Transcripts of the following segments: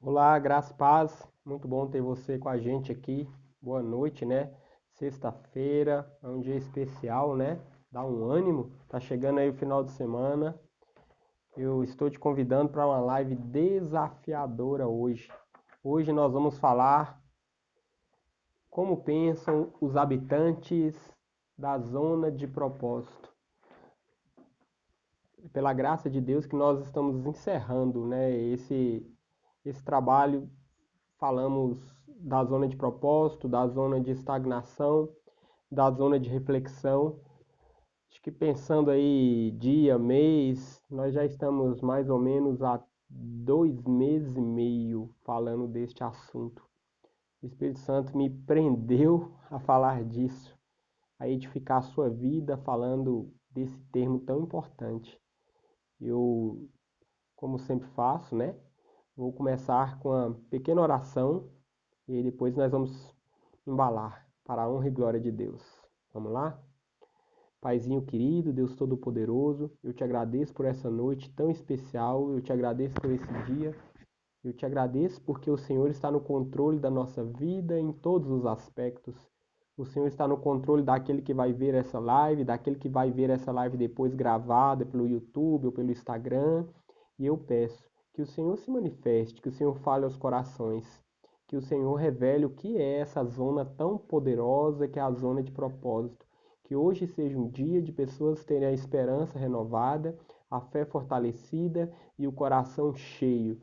Olá, graça e paz. Muito bom ter você com a gente aqui. Boa noite, né? Sexta-feira é um dia especial, né? Dá um ânimo. Tá chegando aí o final de semana. Eu estou te convidando para uma live desafiadora hoje. Hoje nós vamos falar como pensam os habitantes da zona de propósito. Pela graça de Deus que nós estamos encerrando, né, esse trabalho. Falamos da zona de propósito, da zona de estagnação, da zona de reflexão. Acho que pensando aí dia, mês, nós já estamos mais ou menos há 2 meses e meio falando deste assunto. O Espírito Santo me prendeu a falar disso, a edificar a sua vida falando desse termo tão importante. Eu, como sempre faço, né? Vou começar com uma pequena oração e depois nós vamos embalar para a honra e glória de Deus. Vamos lá? Paizinho querido, Deus Todo-Poderoso, eu te agradeço por essa noite tão especial, eu te agradeço por esse dia, eu te agradeço porque o Senhor está no controle da nossa vida em todos os aspectos. O Senhor está no controle daquele que vai ver essa live, daquele que vai ver essa live depois gravada pelo YouTube ou pelo Instagram. E eu peço que o Senhor se manifeste, que o Senhor fale aos corações, que o Senhor revele o que é essa zona tão poderosa que é a zona de propósito. Que hoje seja um dia de pessoas terem a esperança renovada, a fé fortalecida e o coração cheio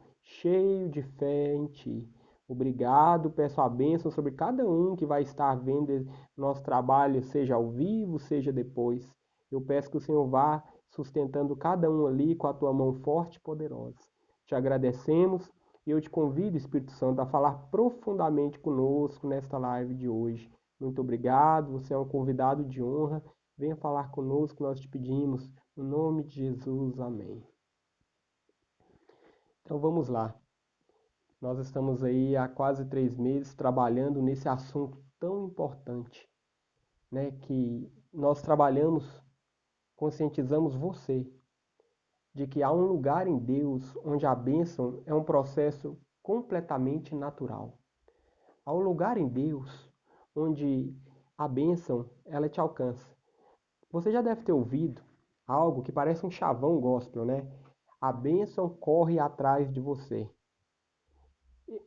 de fé em Ti. Obrigado, peço a bênção sobre cada um que vai estar vendo nosso trabalho, seja ao vivo, seja depois. Eu peço que o Senhor vá sustentando cada um ali com a tua mão forte e poderosa. Te agradecemos e eu te convido, Espírito Santo, a falar profundamente conosco nesta live de hoje. Muito obrigado, você é um convidado de honra. Venha falar conosco, nós te pedimos. No nome de Jesus, amém. Então vamos lá. Nós estamos aí há quase 3 meses trabalhando nesse assunto tão importante, né? Que nós trabalhamos, conscientizamos você de que há um lugar em Deus onde a bênção é um processo completamente natural. Há um lugar em Deus onde a bênção ela te alcança. Você já deve ter ouvido algo que parece um chavão gospel, né? A bênção corre atrás de você.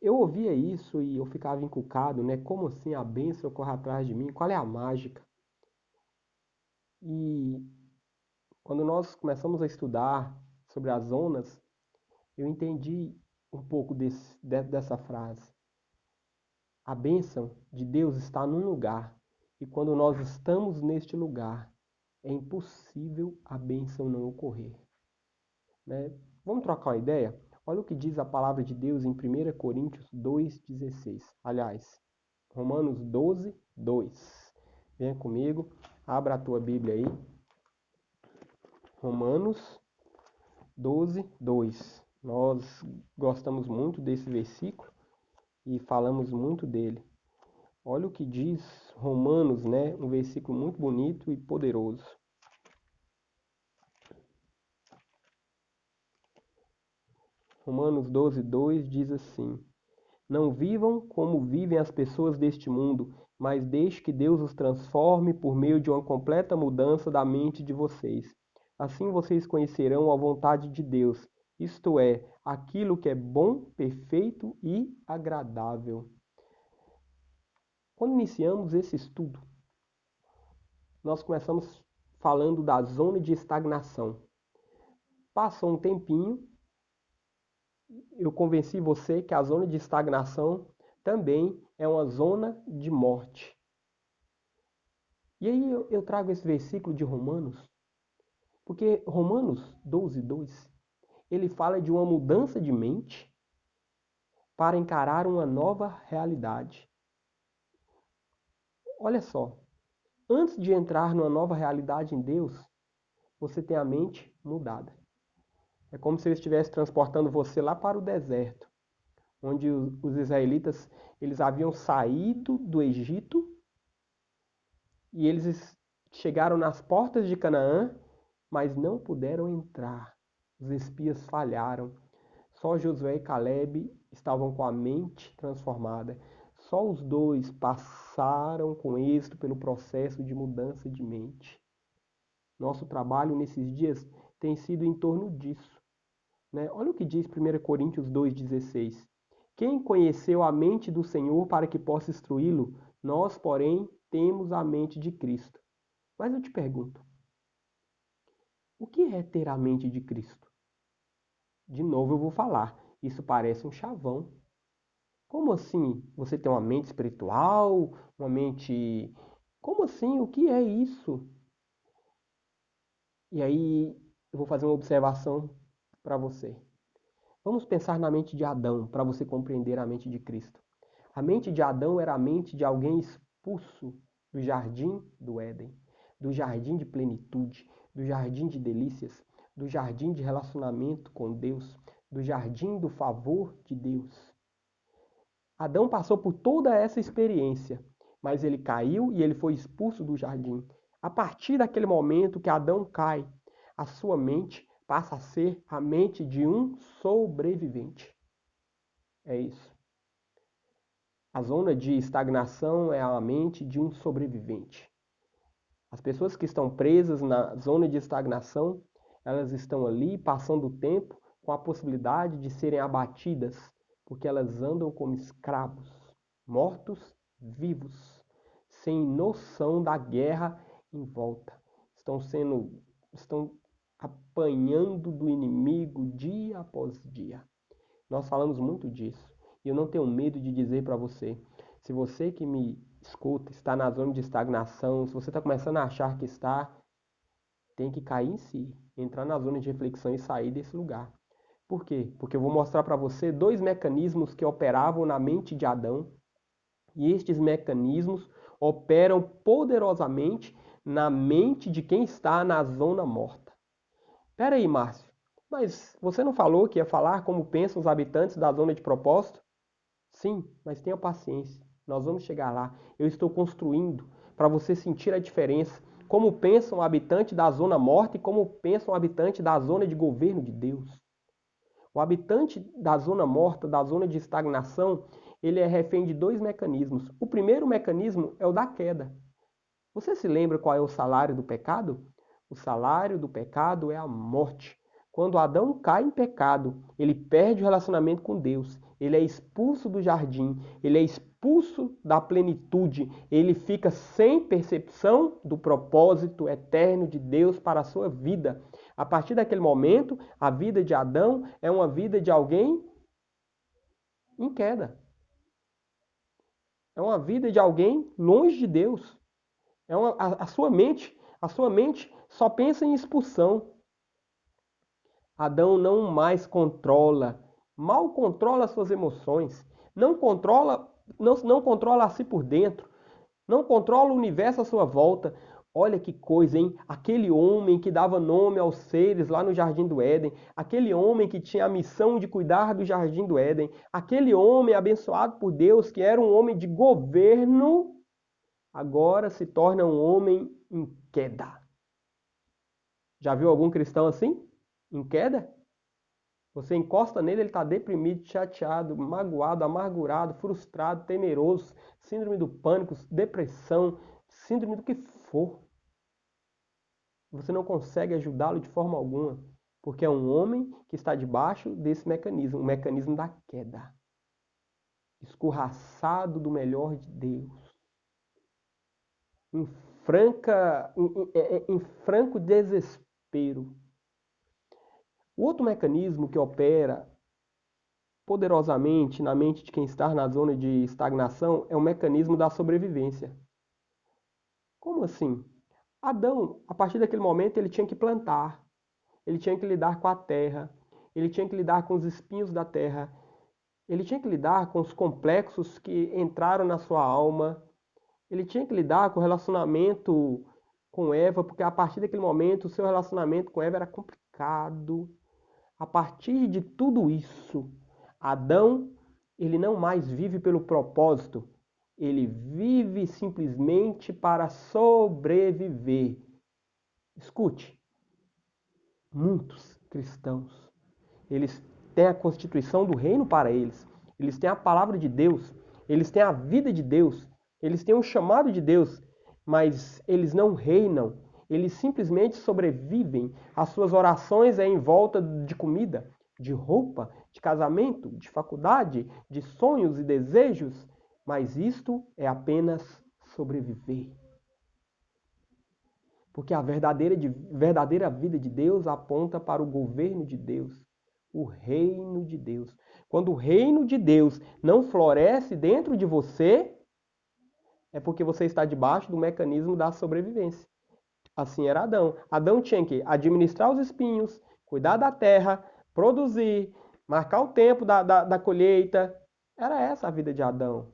Eu ouvia isso e eu ficava encucado, né? Como assim a bênção corre atrás de mim? Qual é a mágica? E quando nós começamos a estudar sobre as zonas, eu entendi um pouco dessa frase. A bênção de Deus está num lugar, e quando nós estamos neste lugar, é impossível a bênção não ocorrer, né? Vamos trocar uma ideia? Olha o que diz a palavra de Deus em 1 Coríntios 2,16. Aliás, Romanos 12, 2. Venha comigo, abra a tua Bíblia aí. Romanos 12, 2. Nós gostamos muito desse versículo e falamos muito dele. Olha o que diz Romanos, né? Um versículo muito bonito e poderoso. Romanos 12, 2 diz assim: Não vivam como vivem as pessoas deste mundo, mas deixe que Deus os transforme por meio de uma completa mudança da mente de vocês. Assim vocês conhecerão a vontade de Deus, isto é, aquilo que é bom, perfeito e agradável. Quando iniciamos esse estudo, nós começamos falando da zona de estagnação. Passou um tempinho, eu convenci você que a zona de estagnação também é uma zona de morte. E aí eu trago esse versículo de Romanos, porque Romanos 12, 2, ele fala de uma mudança de mente para encarar uma nova realidade. Olha só, antes de entrar numa nova realidade em Deus, você tem a mente mudada. É como se ele estivesse transportando você lá para o deserto, onde os israelitas eles haviam saído do Egito e eles chegaram nas portas de Canaã, mas não puderam entrar. Os espias falharam. Só Josué e Caleb estavam com a mente transformada. Só os dois passaram com êxito pelo processo de mudança de mente. Nosso trabalho nesses dias tem sido em torno disso, né? Olha o que diz 1 Coríntios 2,16. Quem conheceu a mente do Senhor para que possa instruí-lo? Nós, porém, temos a mente de Cristo. Mas eu te pergunto, o que é ter a mente de Cristo? De novo eu vou falar, isso parece um chavão. Como assim? Você tem uma mente espiritual? Uma mente... Como assim? O que é isso? E aí eu vou fazer uma observação para você. Vamos pensar na mente de Adão, para você compreender a mente de Cristo. A mente de Adão era a mente de alguém expulso do jardim do Éden, do jardim de plenitude, do jardim de delícias, do jardim de relacionamento com Deus, do jardim do favor de Deus. Adão passou por toda essa experiência, mas ele caiu e ele foi expulso do jardim. A partir daquele momento que Adão cai, a sua mente passa a ser a mente de um sobrevivente. É isso. A zona de estagnação é a mente de um sobrevivente. As pessoas que estão presas na zona de estagnação, elas estão ali passando o tempo com a possibilidade de serem abatidas, porque elas andam como escravos, mortos, vivos, sem noção da guerra em volta. Estão apanhando do inimigo dia após dia. Nós falamos muito disso. E eu não tenho medo de dizer para você, se você que me escuta está na zona de estagnação, se você está começando a achar que está, tem que cair em si, entrar na zona de reflexão e sair desse lugar. Por quê? Porque eu vou mostrar para você dois mecanismos que operavam na mente de Adão, e estes mecanismos operam poderosamente na mente de quem está na zona morta. Pera aí, Márcio, mas você não falou que ia falar como pensam os habitantes da zona de propósito? Sim, mas tenha paciência. Nós vamos chegar lá. Eu estou construindo para você sentir a diferença. Como pensa um habitante da zona morta e como pensa um habitante da zona de governo de Deus. O habitante da zona morta, da zona de estagnação, ele é refém de dois mecanismos. O primeiro mecanismo é o da queda. Você se lembra qual é o salário do pecado? O salário do pecado é a morte. Quando Adão cai em pecado, ele perde o relacionamento com Deus. Ele é expulso do jardim, ele é expulso da plenitude, ele fica sem percepção do propósito eterno de Deus para a sua vida. A partir daquele momento, a vida de Adão é uma vida de alguém em queda. É uma vida de alguém longe de Deus. A sua mente só pensa em expulsão. Adão não mais controla, mal controla as suas emoções, não controla a si por dentro, não controla o universo à sua volta. Olha que coisa, hein? Aquele homem que dava nome aos seres lá no Jardim do Éden, aquele homem que tinha a missão de cuidar do Jardim do Éden, aquele homem abençoado por Deus que era um homem de governo, agora se torna um homem em queda. Já viu algum cristão assim? Em queda? Você encosta nele, ele está deprimido, chateado, magoado, amargurado, frustrado, temeroso, síndrome do pânico, depressão, síndrome do que for. Você não consegue ajudá-lo de forma alguma, porque é um homem que está debaixo desse mecanismo, o mecanismo da queda. Escorraçado do melhor de Deus. Em franco desespero. O outro mecanismo que opera poderosamente na mente de quem está na zona de estagnação é o mecanismo da sobrevivência. Como assim? Adão, a partir daquele momento, ele tinha que plantar, ele tinha que lidar com a terra, ele tinha que lidar com os espinhos da terra, ele tinha que lidar com os complexos que entraram na sua alma, ele tinha que lidar com o relacionamento com Eva, porque a partir daquele momento o seu relacionamento com Eva era complicado. A partir de tudo isso, Adão, ele não mais vive pelo propósito, ele vive simplesmente para sobreviver. Escute, muitos cristãos, eles têm a constituição do reino para eles. Eles têm a palavra de Deus, eles têm a vida de Deus, eles têm o chamado de Deus, mas eles não reinam, eles simplesmente sobrevivem. As suas orações é em volta de comida, de roupa, de casamento, de faculdade, de sonhos e desejos, mas isto é apenas sobreviver. Porque a verdadeira vida de Deus aponta para o governo de Deus, o reino de Deus. Quando o reino de Deus não floresce dentro de você, é porque você está debaixo do mecanismo da sobrevivência. Assim era Adão. Adão tinha que administrar os espinhos, cuidar da terra, produzir, marcar o tempo da colheita. Era essa a vida de Adão.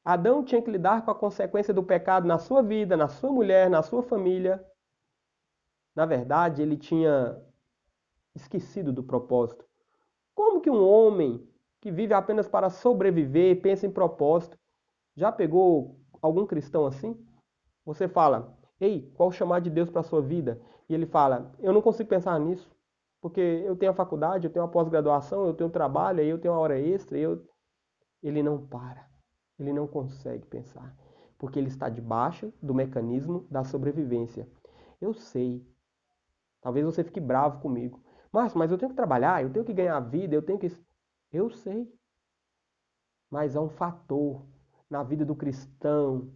Adão tinha que lidar com a consequência do pecado na sua vida, na sua mulher, na sua família. Na verdade, ele tinha esquecido do propósito. Como que um homem que vive apenas para sobreviver pensa em propósito? Já pegou algum cristão assim? Você fala, ei, qual o chamado de Deus para a sua vida? E ele fala, eu não consigo pensar nisso, porque eu tenho a faculdade, eu tenho a pós-graduação, eu tenho trabalho, aí eu tenho a hora extra. Ele não para, ele não consegue pensar, porque ele está debaixo do mecanismo da sobrevivência. Eu sei, talvez você fique bravo comigo, mas eu tenho que trabalhar, eu tenho que ganhar vida, eu tenho que... Eu sei, mas há um fator na vida do cristão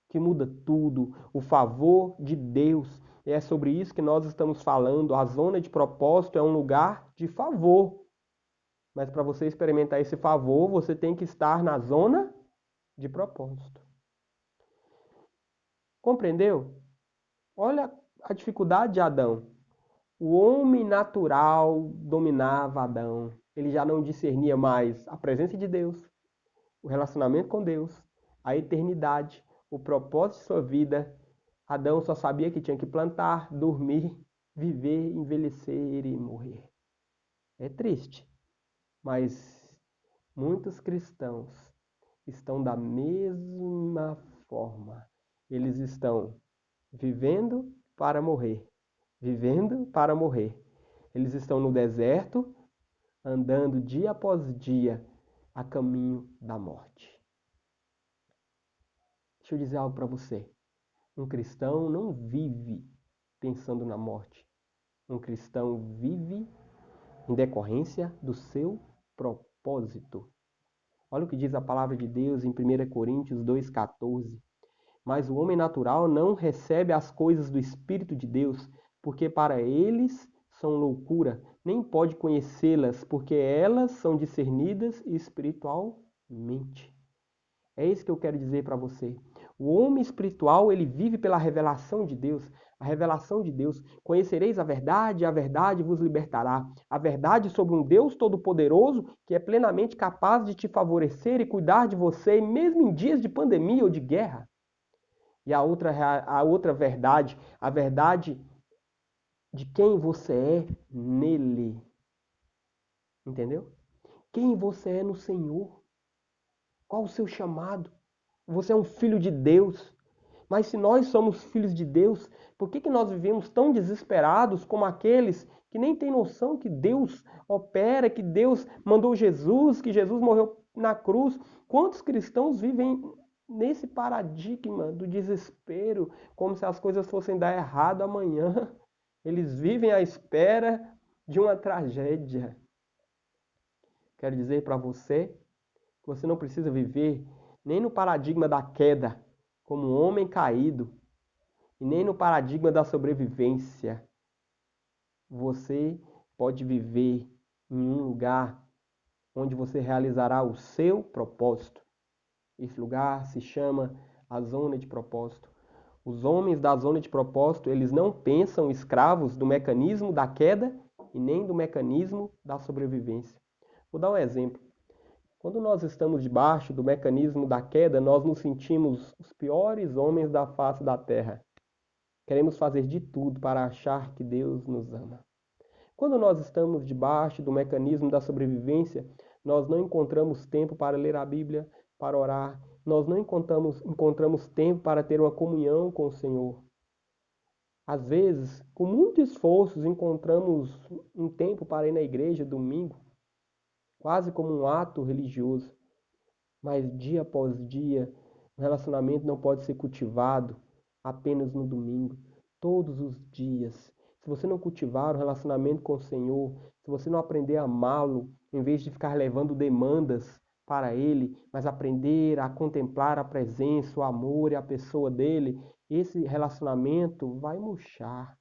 que muda tudo, o favor de Deus. E é sobre isso que nós estamos falando. A zona de propósito é um lugar de favor. Mas para você experimentar esse favor, você tem que estar na zona de propósito. Compreendeu? Olha a dificuldade de Adão. O homem natural dominava Adão. Ele já não discernia mais a presença de Deus, o relacionamento com Deus, a eternidade, o propósito de sua vida. Adão só sabia que tinha que plantar, dormir, viver, envelhecer e morrer. É triste, mas muitos cristãos estão da mesma forma. Eles estão vivendo para morrer, vivendo para morrer. Eles estão no deserto, andando dia após dia a caminho da morte. Deixa eu dizer algo para você. Um cristão não vive pensando na morte. Um cristão vive em decorrência do seu propósito. Olha o que diz a palavra de Deus em 1 Coríntios 2,14. Mas o homem natural não recebe as coisas do Espírito de Deus, porque para eles são loucura, nem pode conhecê-las, porque elas são discernidas espiritualmente. É isso que eu quero dizer para você. O homem espiritual, ele vive pela revelação de Deus. A revelação de Deus. Conhecereis a verdade vos libertará. A verdade sobre um Deus todo-poderoso que é plenamente capaz de te favorecer e cuidar de você, mesmo em dias de pandemia ou de guerra. E a outra verdade, a verdade de quem você é nele. Entendeu? Quem você é no Senhor. Qual o seu chamado? Você é um filho de Deus. Mas se nós somos filhos de Deus, por que nós vivemos tão desesperados como aqueles que nem têm noção que Deus opera, que Deus mandou Jesus, que Jesus morreu na cruz? Quantos cristãos vivem nesse paradigma do desespero, como se as coisas fossem dar errado amanhã? Eles vivem à espera de uma tragédia. Quero dizer para você que você não precisa viver nem no paradigma da queda, como um homem caído, e nem no paradigma da sobrevivência. Você pode viver em um lugar onde você realizará o seu propósito. Esse lugar se chama a zona de propósito. Os homens da zona de propósito, eles não pensam escravos do mecanismo da queda e nem do mecanismo da sobrevivência. Vou dar um exemplo. Quando nós estamos debaixo do mecanismo da queda, nós nos sentimos os piores homens da face da terra. Queremos fazer de tudo para achar que Deus nos ama. Quando nós estamos debaixo do mecanismo da sobrevivência, nós não encontramos tempo para ler a Bíblia, para orar. Nós não encontramos tempo para ter uma comunhão com o Senhor. Às vezes, com muito esforço, encontramos um tempo para ir na igreja domingo, quase como um ato religioso. Mas dia após dia, o relacionamento não pode ser cultivado apenas no domingo, todos os dias. Se você não cultivar o relacionamento com o Senhor, se você não aprender a amá-lo, em vez de ficar levando demandas para Ele, mas aprender a contemplar a presença, o amor e a pessoa dele, esse relacionamento vai murchar.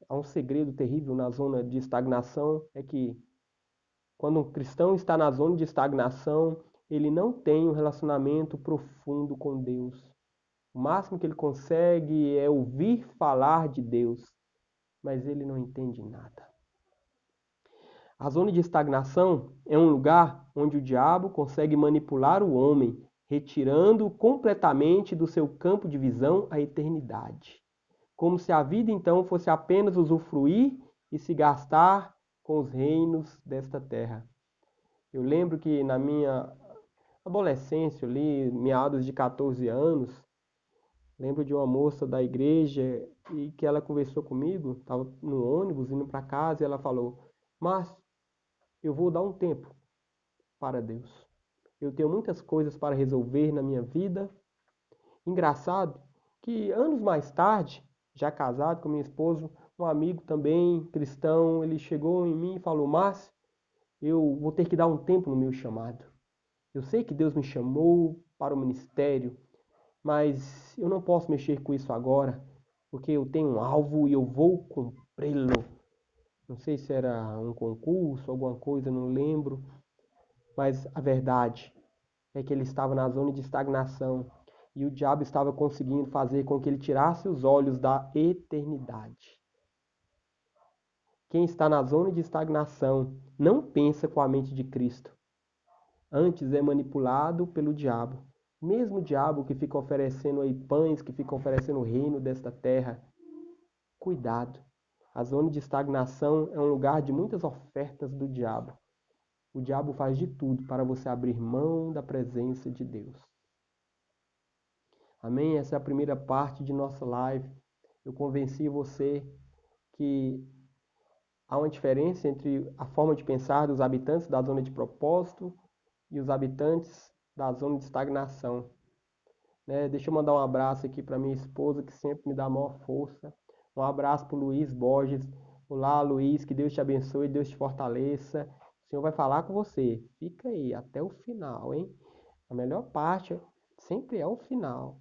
Há um segredo terrível na zona de estagnação, é que quando um cristão está na zona de estagnação, ele não tem um relacionamento profundo com Deus. O máximo que ele consegue é ouvir falar de Deus, mas ele não entende nada. A zona de estagnação é um lugar onde o diabo consegue manipular o homem, retirando completamente do seu campo de visão a eternidade. Como se a vida então fosse apenas usufruir e se gastar com os reinos desta terra. Eu lembro que na minha adolescência, ali, meados de 14 anos, lembro de uma moça da igreja e que ela conversou comigo, estava no ônibus indo para casa e ela falou: "Mas eu vou dar um tempo para Deus. Eu tenho muitas coisas para resolver na minha vida." Engraçado que anos mais tarde, já casado com minha esposa, um amigo também cristão, ele chegou em mim e falou: "Márcio, eu vou ter que dar um tempo no meu chamado. Eu sei que Deus me chamou para o ministério, mas eu não posso mexer com isso agora, porque eu tenho um alvo e eu vou cumpri-lo." Não sei se era um concurso, alguma coisa, não lembro, mas a verdade é que ele estava na zona de estagnação e o diabo estava conseguindo fazer com que ele tirasse os olhos da eternidade. Quem está na zona de estagnação não pensa com a mente de Cristo. Antes é manipulado pelo diabo. Mesmo o diabo que fica oferecendo aí pães, que fica oferecendo o reino desta terra. Cuidado. A zona de estagnação é um lugar de muitas ofertas do diabo. O diabo faz de tudo para você abrir mão da presença de Deus. Amém? Essa é a primeira parte de nossa live. Eu convenci você que há uma diferença entre a forma de pensar dos habitantes da zona de propósito e os habitantes da zona de estagnação. Deixa eu mandar um abraço aqui para minha esposa, que sempre me dá a maior força. Um abraço para o Luiz Borges. Olá, Luiz, que Deus te abençoe, Deus te fortaleça. O Senhor vai falar com você. Fica aí até o final, hein? A melhor parte sempre é o final.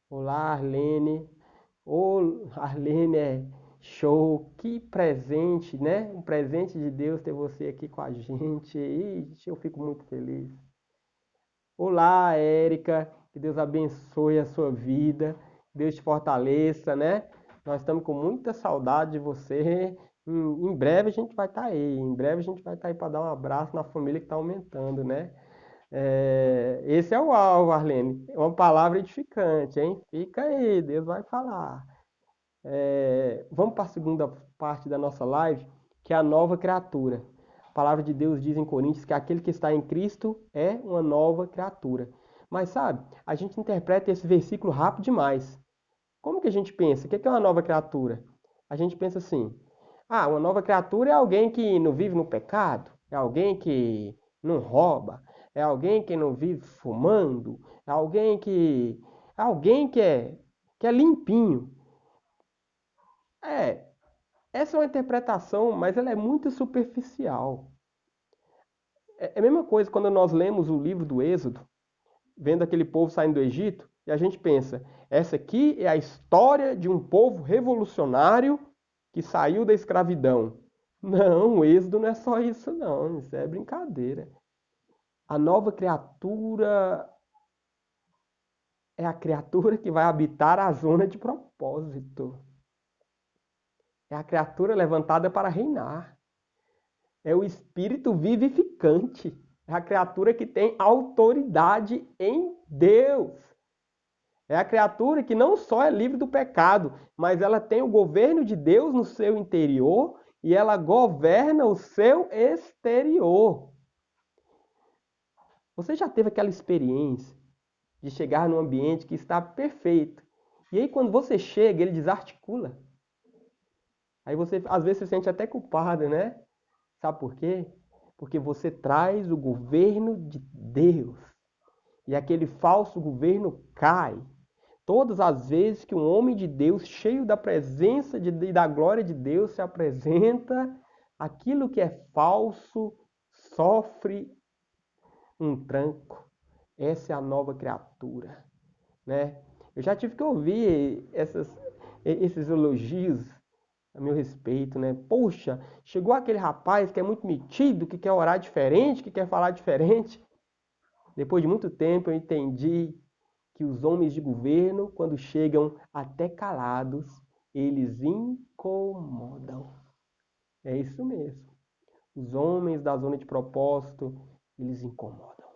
Olá, Arlene. Ô, Arlene, é show. Que presente, né? Um presente de Deus ter você aqui com a gente. Ixi, eu fico muito feliz. Olá, Érica. Que Deus abençoe a sua vida. Deus te fortaleça, né? Nós estamos com muita saudade de você. Em breve a gente vai estar aí. Em breve a gente vai estar aí para dar um abraço na família que está aumentando, né? Esse é o alvo, Arlene. É uma palavra edificante, hein? Fica aí, Deus vai falar. Vamos para a segunda parte da nossa live, que é a nova criatura. A palavra de Deus diz em Coríntios que aquele que está em Cristo é uma nova criatura. Mas sabe, a gente interpreta esse versículo rápido demais. Como que a gente pensa? O que é uma nova criatura? A gente pensa assim: uma nova criatura é alguém que não vive no pecado, é alguém que não rouba, é alguém que não vive fumando, é alguém que é limpinho. Essa é uma interpretação, mas ela é muito superficial. É a mesma coisa quando nós lemos o livro do Êxodo, vendo aquele povo saindo do Egito, e a gente pensa: essa aqui é a história de um povo revolucionário que saiu da escravidão. Não, o Êxodo não é só isso, não. Isso é brincadeira. A nova criatura é a criatura que vai habitar a zona de propósito. É a criatura levantada para reinar. É o espírito vivificante. É a criatura que tem autoridade em Deus. É a criatura que não só é livre do pecado, mas ela tem o governo de Deus no seu interior e ela governa o seu exterior. Você já teve aquela experiência de chegar num ambiente que está perfeito, E aí quando você chega, ele desarticula. Aí você, às vezes, se sente até culpado, né? Sabe por quê? Porque você traz o governo de Deus. E aquele falso governo cai. Todas as vezes que um homem de Deus, cheio da presença e da glória de Deus, se apresenta, aquilo que é falso sofre um tranco. Essa é a nova criatura, né? Eu já tive que ouvir esses elogios a meu respeito, né? Poxa, chegou aquele rapaz que é muito metido, que quer orar diferente, que quer falar diferente. Depois de muito tempo eu entendi que os homens de governo, quando chegam até calados, eles incomodam. É isso mesmo. Os homens da zona de propósito, eles incomodam.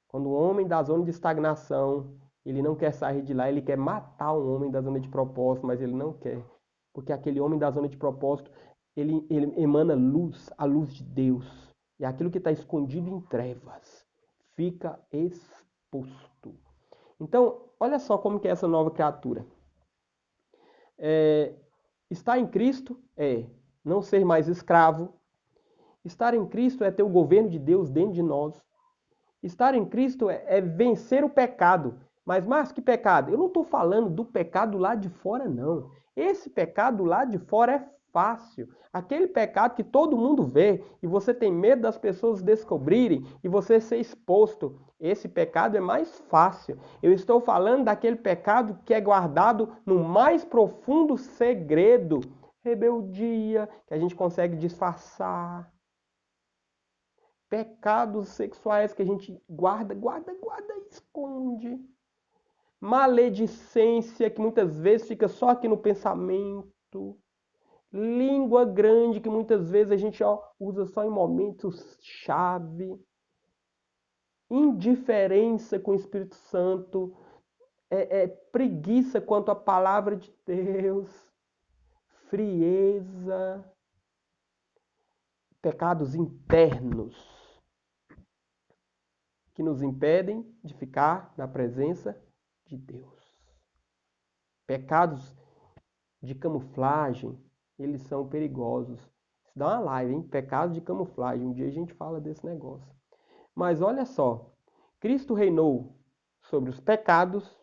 Quando o homem da zona de estagnação, ele não quer sair de lá, ele quer matar o homem da zona de propósito, mas ele não quer. Porque aquele homem da zona de propósito, ele emana luz, a luz de Deus. E aquilo que está escondido em trevas fica exposto. Então, olha só como que é essa nova criatura. Estar em Cristo é não ser mais escravo. Estar em Cristo é ter o governo de Deus dentro de nós. Estar em Cristo é vencer o pecado. Mas mais que pecado? Eu não estou falando do pecado lá de fora, não. Esse pecado lá de fora é fácil. Aquele pecado que todo mundo vê e você tem medo das pessoas descobrirem e você ser exposto. Esse pecado é mais fácil. Eu estou falando daquele pecado que é guardado no mais profundo segredo. Rebeldia, que a gente consegue disfarçar. Pecados sexuais que a gente guarda e esconde. Maledicência que muitas vezes fica só aqui no pensamento. Língua grande que muitas vezes a gente usa só em momentos chave. Indiferença com o Espírito Santo. Preguiça quanto à palavra de Deus. Frieza. Pecados internos que nos impedem de ficar na presença de Deus. Pecados de camuflagem, eles são perigosos. Isso dá uma live, hein? Pecados de camuflagem. Um dia a gente fala desse negócio. Mas olha só, Cristo reinou sobre os pecados,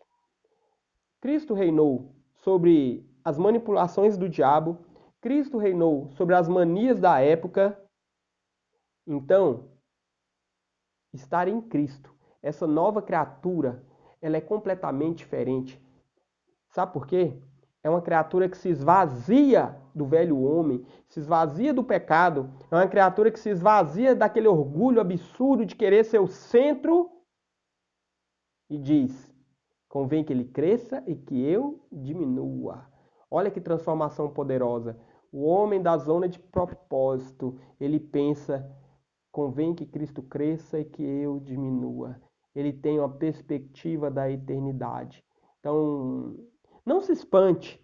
Cristo reinou sobre as manipulações do diabo, Cristo reinou sobre as manias da época. Então, estar em Cristo, essa nova criatura, ela é completamente diferente. Sabe por quê? É uma criatura que se esvazia do velho homem, se esvazia do pecado, é uma criatura que se esvazia daquele orgulho absurdo de querer ser o centro e diz: convém que ele cresça e que eu diminua. Olha que transformação poderosa. O homem da zona de propósito, ele pensa: convém que Cristo cresça e que eu diminua. Ele tem uma perspectiva da eternidade. Então, não se espante,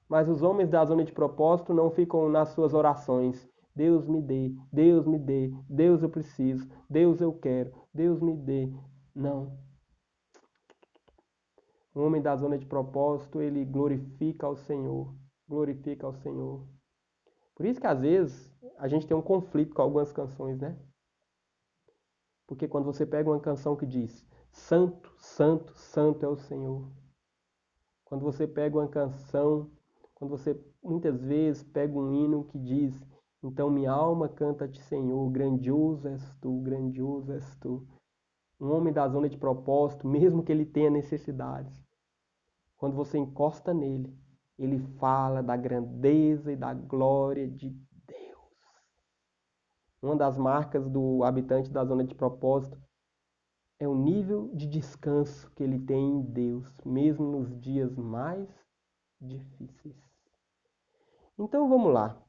mas os homens da zona de propósito não ficam nas suas orações. Deus me dê, Deus me dê, Deus eu preciso, Deus eu quero, Deus me dê. Não. O homem da zona de propósito, ele glorifica ao Senhor. Glorifica ao Senhor. Por isso que às vezes a gente tem um conflito com algumas canções, né? Porque quando você pega uma canção que diz Santo, Santo, Santo é o Senhor. Quando você pega uma canção, quando você muitas vezes pega um hino que diz então minha alma canta-te, Senhor, grandioso és tu, grandioso és tu. Um homem da zona de propósito, mesmo que ele tenha necessidades, quando você encosta nele, ele fala da grandeza e da glória de Deus. Uma das marcas do habitante da zona de propósito é o nível de descanso que ele tem em Deus, mesmo nos dias mais difíceis. Então vamos lá.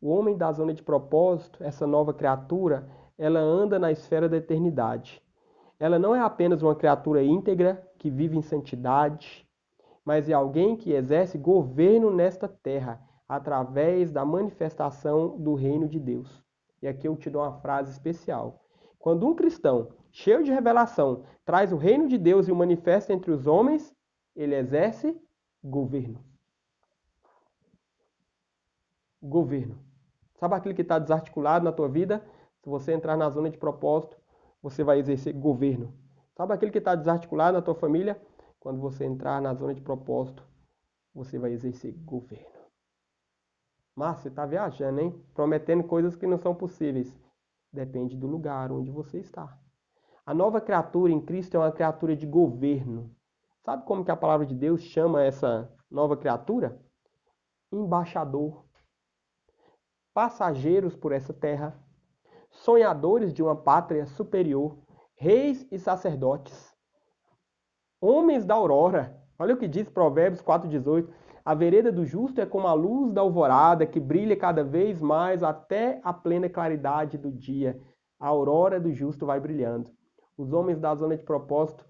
O homem da zona de propósito, essa nova criatura, ela anda na esfera da eternidade. Ela não é apenas uma criatura íntegra que vive em santidade, mas é alguém que exerce governo nesta terra através da manifestação do reino de Deus. E aqui eu te dou uma frase especial. Quando um cristão, cheio de revelação, traz o reino de Deus e o manifesta entre os homens, Ele exerce governo. Governo. Sabe aquilo que está desarticulado na tua vida? Se você entrar na zona de propósito, você vai exercer governo. Sabe aquilo que está desarticulado na tua família? Quando você entrar na zona de propósito, você vai exercer governo. Mas você está viajando, hein? Prometendo coisas que não são possíveis. Depende do lugar onde você está. A nova criatura em Cristo é uma criatura de governo. Sabe como que a palavra de Deus chama essa nova criatura? Embaixador. Passageiros por essa terra. Sonhadores de uma pátria superior. Reis e sacerdotes. Homens da aurora. Olha o que diz Provérbios 4,18. A vereda do justo é como a luz da alvorada, que brilha cada vez mais até a plena claridade do dia. A aurora do justo vai brilhando. Os homens da zona de propósito,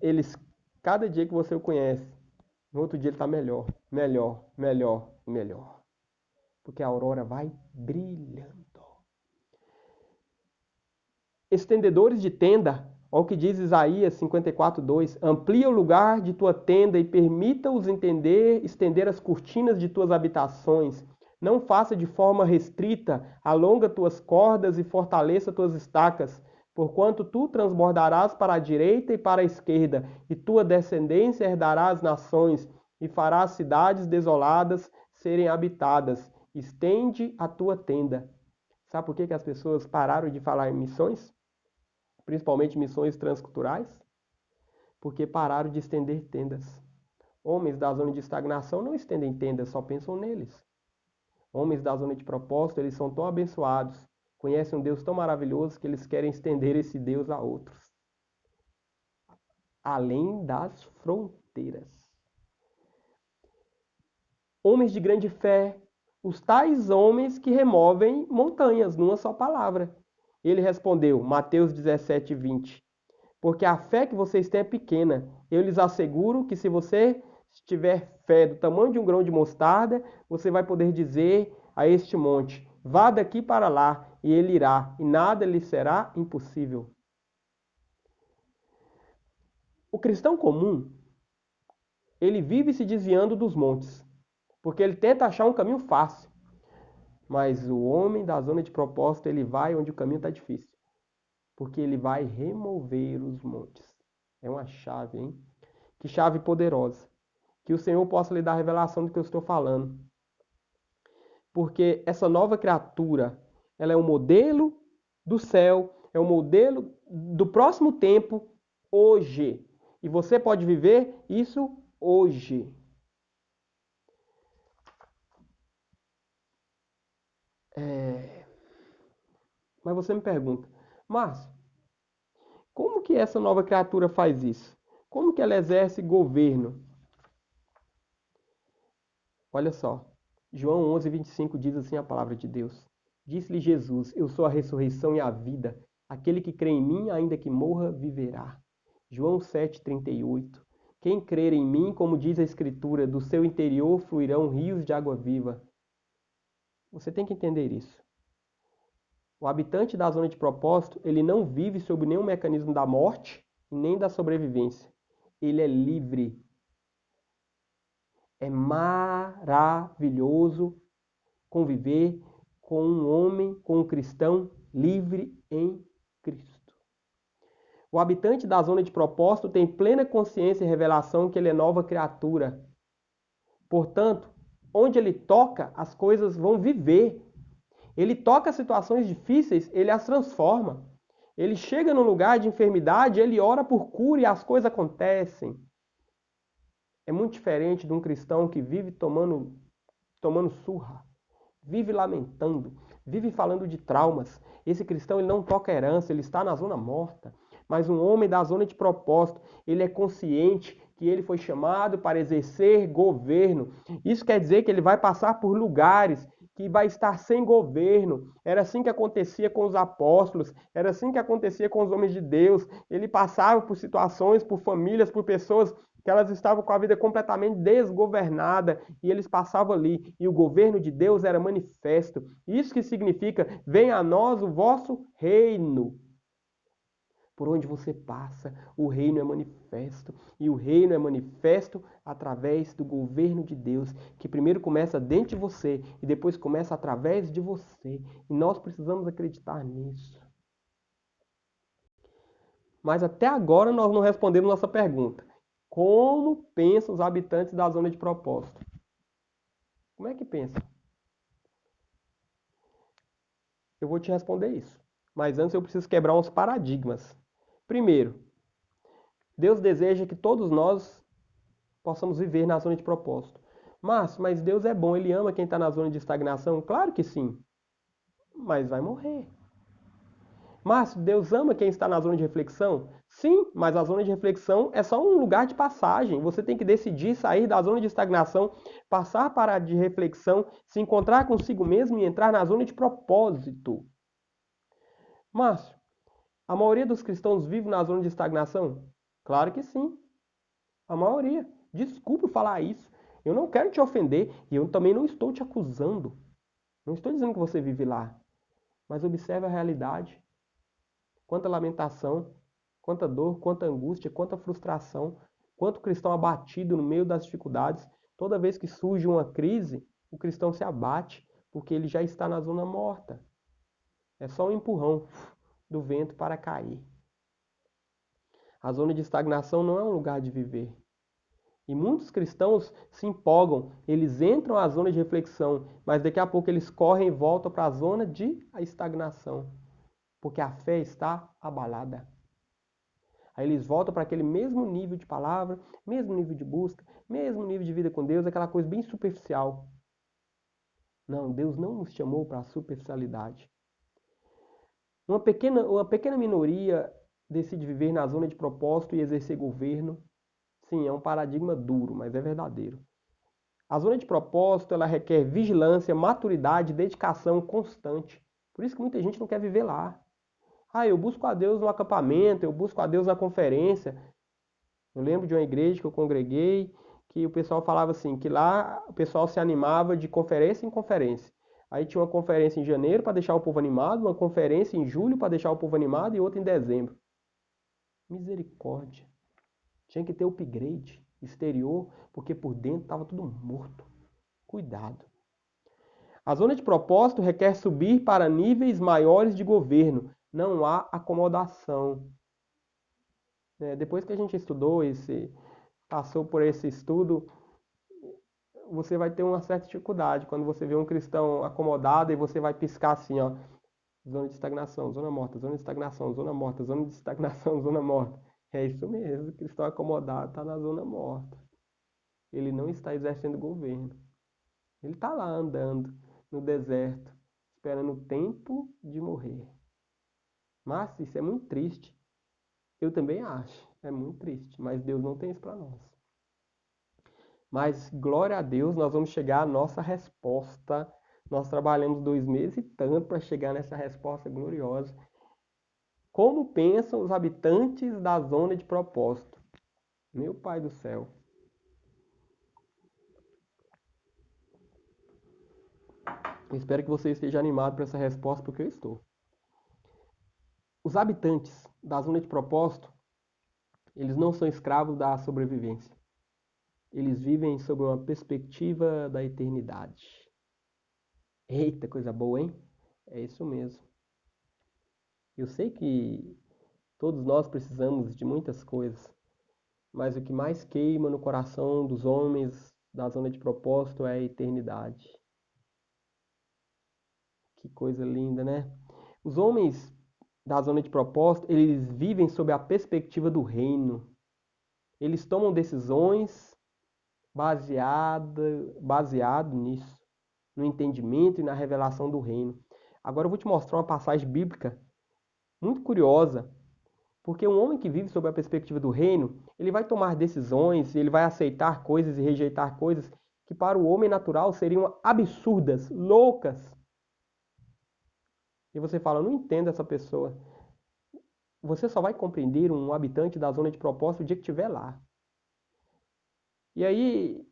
eles, cada dia que você o conhece, no outro dia ele está melhor, melhor, melhor e melhor. Porque a aurora vai brilhando. Estendedores de tenda, olha o que diz Isaías 54:2. Amplia o lugar de tua tenda e permita-os estender as cortinas de tuas habitações. Não faça de forma restrita, alonga tuas cordas e fortaleça tuas estacas, porquanto tu transbordarás para a direita e para a esquerda, e tua descendência herdará as nações, e farás cidades desoladas serem habitadas. Estende a tua tenda. Sabe por que as pessoas pararam de falar em missões? Principalmente missões transculturais? Porque pararam de estender tendas. Homens da zona de estagnação não estendem tendas, só pensam neles. Homens da zona de propósito, eles são tão abençoados, conhecem um Deus tão maravilhoso que eles querem estender esse Deus a outros. Além das fronteiras. Homens de grande fé, os tais homens que removem montanhas numa só palavra. Ele respondeu, Mateus 17:20. Porque a fé que vocês têm é pequena. Eu lhes asseguro que se você tiver fé do tamanho de um grão de mostarda, você vai poder dizer a este monte, vá daqui para lá, e ele irá, e nada lhe será impossível. O cristão comum, ele vive se desviando dos montes, porque ele tenta achar um caminho fácil. Mas o homem da zona de propósito, ele vai onde o caminho está difícil. Porque ele vai remover os montes. É uma chave, hein? Que chave poderosa. Que o Senhor possa lhe dar a revelação do que eu estou falando. Porque essa nova criatura, ela é um modelo do céu, é um modelo do próximo tempo, hoje. E você pode viver isso hoje. Mas você me pergunta, Márcio, como que essa nova criatura faz isso? Como que ela exerce governo? Olha só, João 11:25 diz assim a palavra de Deus. Disse-lhe Jesus, eu sou a ressurreição e a vida. Aquele que crê em mim, ainda que morra, viverá. João 7:38. Quem crer em mim, como diz a Escritura, do seu interior fluirão rios de água viva. Você tem que entender isso. O habitante da zona de propósito, ele não vive sob nenhum mecanismo da morte e nem da sobrevivência. Ele é livre. É maravilhoso conviver com um homem, com um cristão livre em Cristo. O habitante da zona de propósito tem plena consciência e revelação que ele é nova criatura. Portanto, onde ele toca, as coisas vão viver. Ele toca situações difíceis, ele as transforma. Ele chega num lugar de enfermidade, ele ora por cura e as coisas acontecem. É muito diferente de um cristão que vive tomando surra, vive lamentando, vive falando de traumas. Esse cristão ele não toca herança, ele está na zona morta. Mas um homem da zona de propósito, ele é consciente que ele foi chamado para exercer governo. Isso quer dizer que ele vai passar por lugares que vai estar sem governo. Era assim que acontecia com os apóstolos, era assim que acontecia com os homens de Deus. Ele passava por situações, por famílias, por pessoas que elas estavam com a vida completamente desgovernada e eles passavam ali e o governo de Deus era manifesto. Isso que significa, venha a nós o vosso reino. Por onde você passa, o reino é manifesto. E o reino é manifesto através do governo de Deus, que primeiro começa dentro de você e depois começa através de você. E nós precisamos acreditar nisso. Mas até agora nós não respondemos nossa pergunta. Como pensam os habitantes da zona de propósito? Como é que pensam? Eu vou te responder isso. Mas antes eu preciso quebrar uns paradigmas. Primeiro, Deus deseja que todos nós possamos viver na zona de propósito. Mas Deus é bom, Ele ama quem está na zona de estagnação? Claro que sim, mas vai morrer. Márcio, Deus ama quem está na zona de reflexão? Sim, mas a zona de reflexão é só um lugar de passagem. Você tem que decidir sair da zona de estagnação, passar para a de reflexão, se encontrar consigo mesmo e entrar na zona de propósito. Márcio, a maioria dos cristãos vive na zona de estagnação? Claro que sim, a maioria. Desculpe falar isso. Eu não quero te ofender e eu também não estou te acusando. Não estou dizendo que você vive lá, mas observe a realidade. Quanta lamentação, quanta dor, quanta angústia, quanta frustração, quanto cristão abatido no meio das dificuldades. Toda vez que surge uma crise, o cristão se abate, porque ele já está na zona morta. É só um empurrão do vento para cair. A zona de estagnação não é um lugar de viver. E muitos cristãos se empolgam, eles entram à zona de reflexão, mas daqui a pouco eles correm e voltam para a zona de estagnação, porque a fé está abalada. Aí eles voltam para aquele mesmo nível de palavra, mesmo nível de busca, mesmo nível de vida com Deus, aquela coisa bem superficial. Não, Deus não nos chamou para a superficialidade. Uma pequena minoria decide viver na zona de propósito e exercer governo. Sim, é um paradigma duro, mas é verdadeiro. A zona de propósito, ela requer vigilância, maturidade, dedicação constante. Por isso que muita gente não quer viver lá. Ah, eu busco a Deus no acampamento, eu busco a Deus na conferência. Eu lembro de uma igreja que eu congreguei, que o pessoal falava assim, que lá o pessoal se animava de conferência em conferência. Aí tinha uma conferência em janeiro para deixar o povo animado, uma conferência em julho para deixar o povo animado e outra em dezembro. Misericórdia. Tinha que ter upgrade exterior, porque por dentro estava tudo morto. Cuidado. A zona de propósito requer subir para níveis maiores de governo. Não há acomodação. Depois que a gente passou por esse estudo, você vai ter uma certa dificuldade quando você vê um cristão acomodado e você vai piscar assim, ó, zona de estagnação, zona morta, zona de estagnação, zona morta, zona de estagnação, zona morta. É isso mesmo, o cristão acomodado está na zona morta. Ele não está exercendo governo. Ele está lá andando no deserto, esperando o tempo de morrer. Mas isso é muito triste. Eu também acho, é muito triste, mas Deus não tem isso para nós. Mas glória a Deus, nós vamos chegar à nossa resposta. Nós trabalhamos 2 meses e tanto para chegar nessa resposta gloriosa. Como pensam os habitantes da zona de propósito? Meu Pai do céu. Eu espero que você esteja animado para essa resposta, porque eu estou. Os habitantes da zona de propósito, eles não são escravos da sobrevivência. Eles vivem sob uma perspectiva da eternidade. Eita, coisa boa, hein? É isso mesmo. Eu sei que todos nós precisamos de muitas coisas, mas o que mais queima no coração dos homens da zona de propósito é a eternidade. Que coisa linda, né? Os homens da zona de propósito, eles vivem sob a perspectiva do reino. Eles tomam decisões baseado nisso, no entendimento e na revelação do reino. Agora eu vou te mostrar uma passagem bíblica muito curiosa, porque um homem que vive sob a perspectiva do reino, ele vai tomar decisões, ele vai aceitar coisas e rejeitar coisas que para o homem natural seriam absurdas, loucas. E você fala, eu não entendo essa pessoa. Você só vai compreender um habitante da zona de propósito o dia que estiver lá. E aí,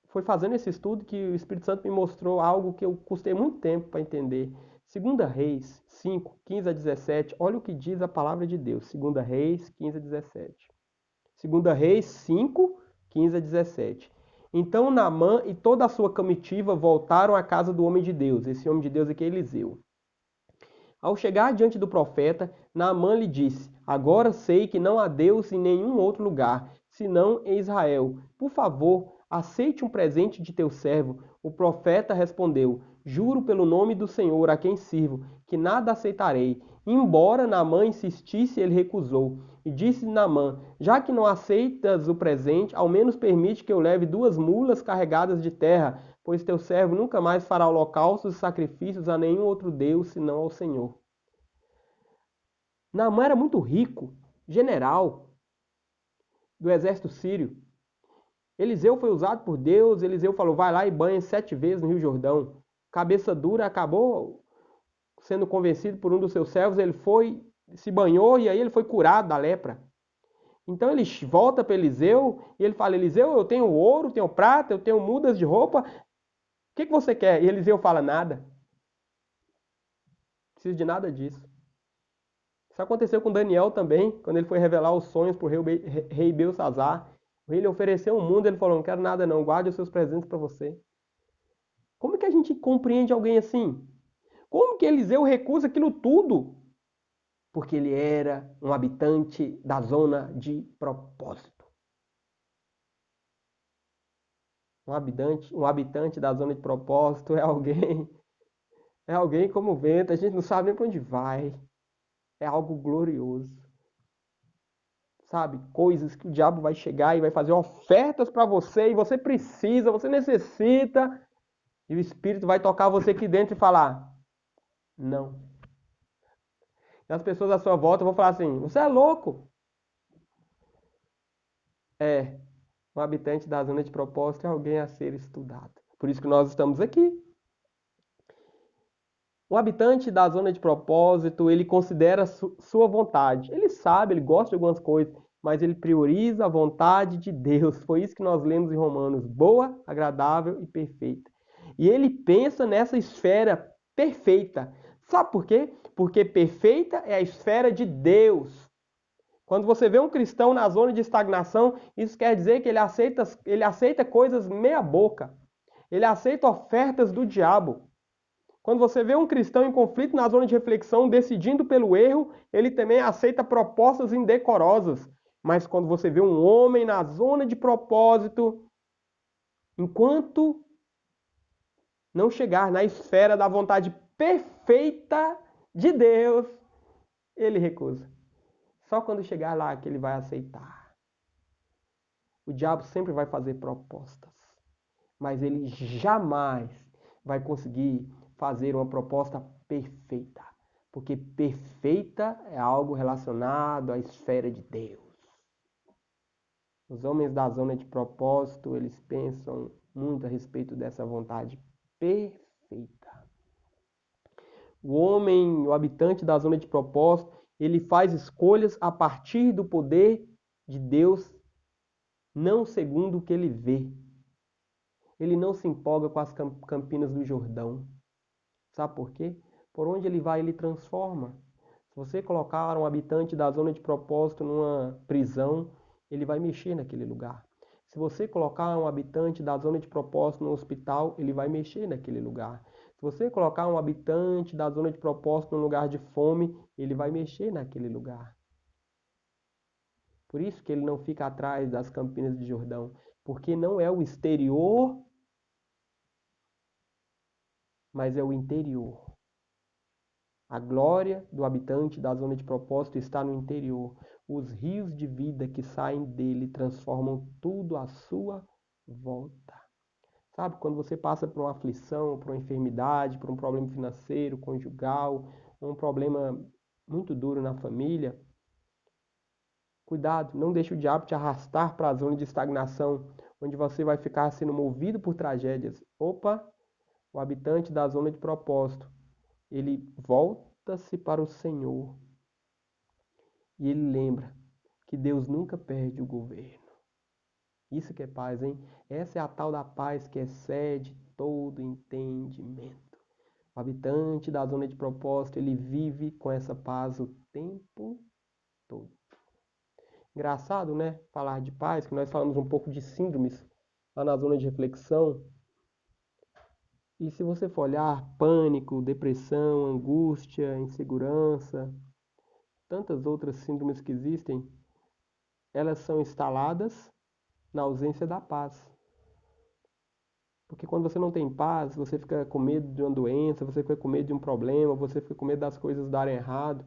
foi fazendo esse estudo que o Espírito Santo me mostrou algo que eu custei muito tempo para entender. 2 Reis 5, 15 a 17. Olha o que diz a palavra de Deus. 2 Reis 15 a 17. 2 Reis 5, 15 a 17. Então Naamã e toda a sua comitiva voltaram à casa do homem de Deus. Esse homem de Deus aqui é Eliseu. Ao chegar diante do profeta, Naamã lhe disse: Agora sei que não há Deus em nenhum outro lugar, senão em Israel. Por favor, aceite um presente de teu servo. O profeta respondeu: Juro pelo nome do Senhor a quem sirvo, que nada aceitarei. Embora Naamã insistisse, ele recusou. E disse Naamã: Já que não aceitas o presente, ao menos permite que eu leve 2 mulas carregadas de terra, pois teu servo nunca mais fará holocaustos e sacrifícios a nenhum outro Deus, senão ao Senhor. Naamã era muito rico, general do exército sírio. Eliseu foi usado por Deus, Eliseu falou, vai lá e banha 7 vezes no Rio Jordão. Cabeça dura, acabou sendo convencido por um dos seus servos, ele foi, se banhou e aí ele foi curado da lepra. Então ele volta para Eliseu e ele fala, Eliseu, eu tenho ouro, tenho prata, eu tenho mudas de roupa, o que você quer? E Eliseu fala, nada. Não preciso de nada disso. Isso aconteceu com Daniel também, quando ele foi revelar os sonhos para o rei Belsazzar. O rei lhe ofereceu um mundo, ele falou, não quero nada não, guarde os seus presentes para você. Como que a gente compreende alguém assim? Como que Eliseu recusa aquilo tudo? Porque ele era um habitante da zona de propósito. Um habitante da zona de propósito é alguém como o vento, a gente não sabe nem para onde vai. É algo glorioso. Sabe? Coisas que o diabo vai chegar e vai fazer ofertas para você e você precisa, você necessita. E o Espírito vai tocar você aqui dentro e falar, não. E as pessoas à sua volta vão falar assim, você é louco. É, um habitante da zona de propósito é alguém a ser estudado. Por isso que nós estamos aqui. O habitante da zona de propósito, ele considera sua vontade. Ele sabe, ele gosta de algumas coisas, mas ele prioriza a vontade de Deus. Foi isso que nós lemos em Romanos, boa, agradável e perfeita. E ele pensa nessa esfera perfeita. Sabe por quê? Porque perfeita é a esfera de Deus. Quando você vê um cristão na zona de estagnação, isso quer dizer que ele aceita coisas meia boca. Ele aceita ofertas do diabo. Quando você vê um cristão em conflito na zona de reflexão, decidindo pelo erro, ele também aceita propostas indecorosas. Mas quando você vê um homem na zona de propósito, enquanto não chegar na esfera da vontade perfeita de Deus, ele recusa. Só quando chegar lá que ele vai aceitar. O diabo sempre vai fazer propostas, mas ele jamais vai conseguir fazer uma proposta perfeita, porque perfeita é algo relacionado à esfera de Deus. Os homens da zona de propósito, eles pensam muito a respeito dessa vontade perfeita. O homem, o habitante da zona de propósito, ele faz escolhas a partir do poder de Deus, não segundo o que ele vê. Ele não se empolga com as campinas do Jordão. Sabe por quê? Por onde ele vai, ele transforma. Se você colocar um habitante da zona de propósito numa prisão, ele vai mexer naquele lugar. Se você colocar um habitante da zona de propósito no hospital, ele vai mexer naquele lugar. Se você colocar um habitante da zona de propósito num lugar de fome, ele vai mexer naquele lugar. Por isso que ele não fica atrás das campinas de Jordão, porque não é o exterior, mas é o interior. A glória do habitante da zona de propósito está no interior. Os rios de vida que saem dele transformam tudo à sua volta. Sabe, quando você passa por uma aflição, por uma enfermidade, por um problema financeiro, conjugal, um problema muito duro na família, cuidado, não deixe o diabo te arrastar para a zona de estagnação, onde você vai ficar sendo movido por tragédias. Opa, o habitante da zona de propósito, ele volta-se para o Senhor e ele lembra que Deus nunca perde o governo. Isso que é paz, hein? Essa é a tal da paz que excede todo entendimento. O habitante da zona de propósito, ele vive com essa paz o tempo todo. Engraçado, né? Falar de paz, que nós falamos um pouco de síndromes lá na zona de reflexão. E se você for olhar, pânico, depressão, angústia, insegurança, tantas outras síndromes que existem, elas são instaladas na ausência da paz. Porque quando você não tem paz, você fica com medo de uma doença, você fica com medo de um problema, você fica com medo das coisas darem errado.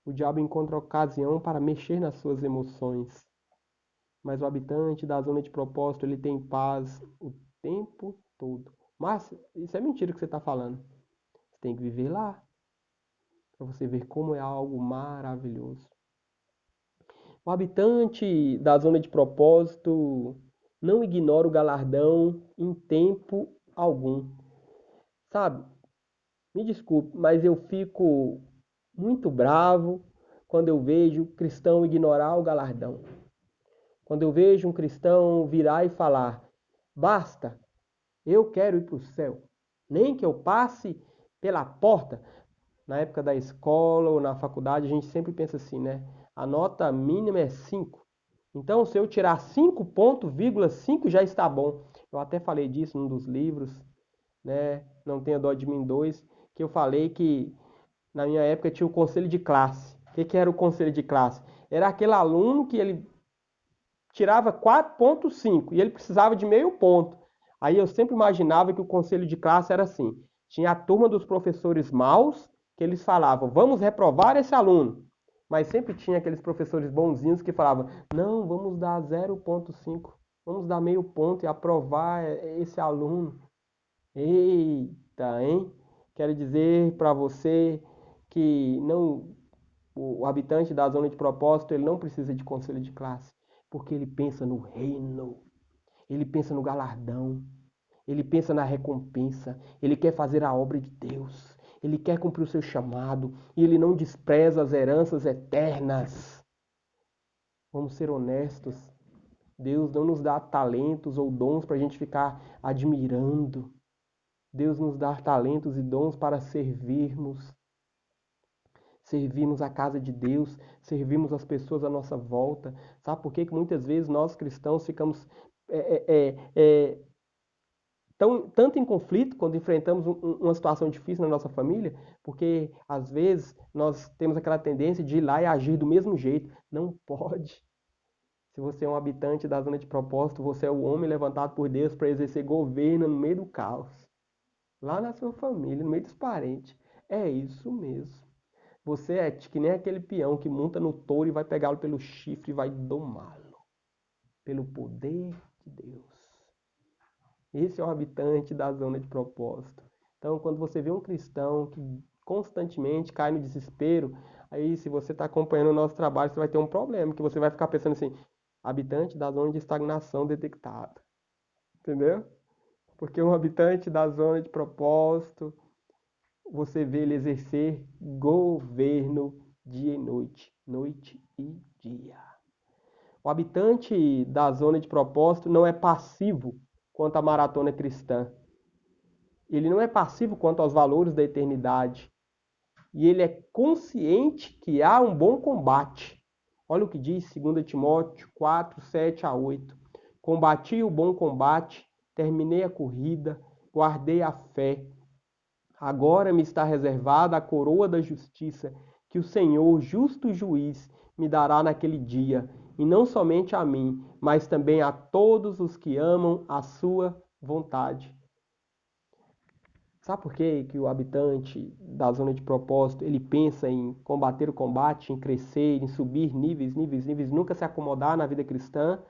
O diabo encontra ocasião para mexer nas suas emoções. Mas o habitante da zona de propósito, ele tem paz o tempo todo. Mas isso é mentira que você está falando. Você tem que viver lá, para você ver como é algo maravilhoso. O habitante da zona de propósito não ignora o galardão em tempo algum. Sabe? Me desculpe, mas eu fico muito bravo quando eu vejo cristão ignorar o galardão. Quando eu vejo um cristão virar e falar: basta, eu quero ir para o céu, nem que eu passe pela porta. Na época da escola ou na faculdade, a gente sempre pensa assim, né? A nota mínima é 5. Então, se eu tirar 5,5 já está bom. Eu até falei disso num dos livros, né? Não tenha dó de mim 2, que eu falei que na minha época tinha o conselho de classe. O que era o conselho de classe? Era aquele aluno que ele tirava 4,5 e ele precisava de meio ponto. Aí eu sempre imaginava que o conselho de classe era assim: tinha a turma dos professores maus, que eles falavam, vamos reprovar esse aluno. Mas sempre tinha aqueles professores bonzinhos que falavam, não, vamos dar 0,5, vamos dar meio ponto e aprovar esse aluno. Eita, hein? Quero dizer para você que não, o habitante da zona de propósito, ele não precisa de conselho de classe, porque ele pensa no reino, ele pensa no galardão, ele pensa na recompensa, ele quer fazer a obra de Deus, ele quer cumprir o seu chamado e ele não despreza as heranças eternas. Vamos ser honestos. Deus não nos dá talentos ou dons para a gente ficar admirando. Deus nos dá talentos e dons para servirmos a casa de Deus, servirmos as pessoas à nossa volta. Sabe por que muitas vezes nós cristãos ficamos tanto em conflito quando enfrentamos uma situação difícil na nossa família? Porque às vezes nós temos aquela tendência de ir lá e agir do mesmo jeito. Não pode. Se você é um habitante da zona de propósito, você é o homem levantado por Deus para exercer governo no meio do caos. Lá na sua família, no meio dos parentes. É isso mesmo. Você é que nem aquele peão que monta no touro e vai pegá-lo pelo chifre e vai domá-lo. Pelo poder de Deus. Esse é o habitante da zona de propósito. Então, quando você vê um cristão que constantemente cai no desespero, aí se você está acompanhando o nosso trabalho, você vai ter um problema, que você vai ficar pensando assim, habitante da zona de estagnação detectado. Entendeu? Porque um habitante da zona de propósito, você vê ele exercer governo dia e noite, noite e dia. O habitante da zona de propósito não é passivo quanto à maratona cristã. Ele não é passivo quanto aos valores da eternidade. E ele é consciente que há um bom combate. Olha o que diz 2 Timóteo 4, 7 a 8. Combati o bom combate, terminei a corrida, guardei a fé. Agora me está reservada a coroa da justiça, que o Senhor, justo juiz, me dará naquele dia, e não somente a mim, mas também a todos os que amam a sua vontade. Sabe por quê que o habitante da zona de propósito, ele pensa em combater o combate, em crescer, em subir níveis, níveis, níveis, nunca se acomodar na vida cristã,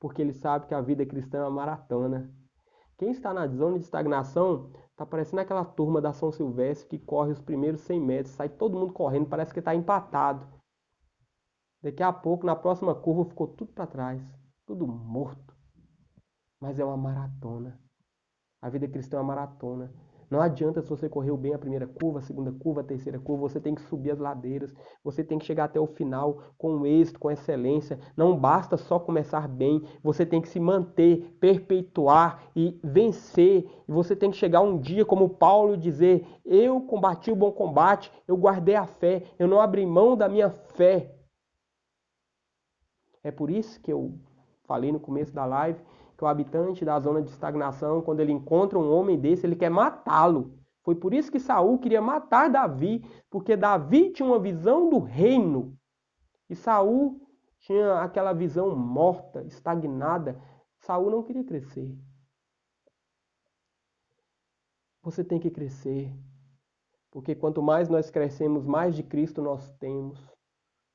porque ele sabe que a vida cristã é uma maratona. Quem está na zona de estagnação está parecendo aquela turma da São Silvestre que corre os primeiros 100 metros, sai todo mundo correndo, parece que está empatado. Daqui a pouco, na próxima curva, ficou tudo para trás, tudo morto. Mas é uma maratona. A vida cristã é uma maratona. Não adianta se você correu bem a primeira curva, a segunda curva, a terceira curva, você tem que subir as ladeiras, você tem que chegar até o final com êxito, com excelência. Não basta só começar bem, você tem que se manter, perpetuar e vencer. E você tem que chegar um dia, como Paulo, dizer: eu combati o bom combate, eu guardei a fé, eu não abri mão da minha fé. É por isso que eu falei no começo da live que o habitante da zona de estagnação, quando ele encontra um homem desse, ele quer matá-lo. Foi por isso que Saul queria matar Davi, porque Davi tinha uma visão do reino e Saul tinha aquela visão morta, estagnada. Saul não queria crescer. Você tem que crescer, porque quanto mais nós crescemos, mais de Cristo nós temos.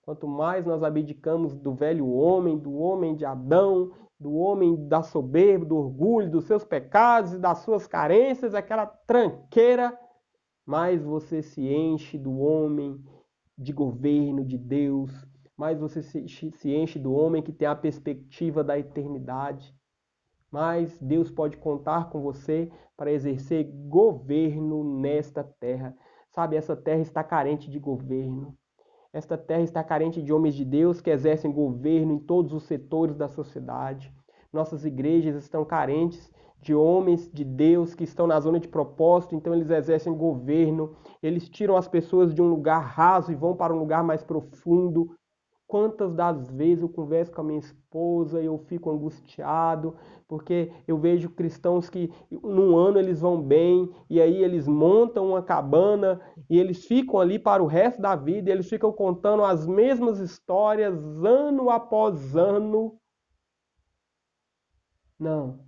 Quanto mais nós abdicamos do velho homem, do homem de Adão, do homem da soberba, do orgulho, dos seus pecados e das suas carências, aquela tranqueira, mais você se enche do homem de governo de Deus, mais você se enche do homem que tem a perspectiva da eternidade. Mas Deus pode contar com você para exercer governo nesta terra. Sabe, essa terra está carente de governo. Esta terra está carente de homens de Deus que exercem governo em todos os setores da sociedade. Nossas igrejas estão carentes de homens de Deus que estão na zona de propósito, então eles exercem governo, eles tiram as pessoas de um lugar raso e vão para um lugar mais profundo. Quantas das vezes eu converso com a minha esposa e eu fico angustiado, porque eu vejo cristãos que num ano eles vão bem, e aí eles montam uma cabana e eles ficam ali para o resto da vida, e eles ficam contando as mesmas histórias ano após ano. Não.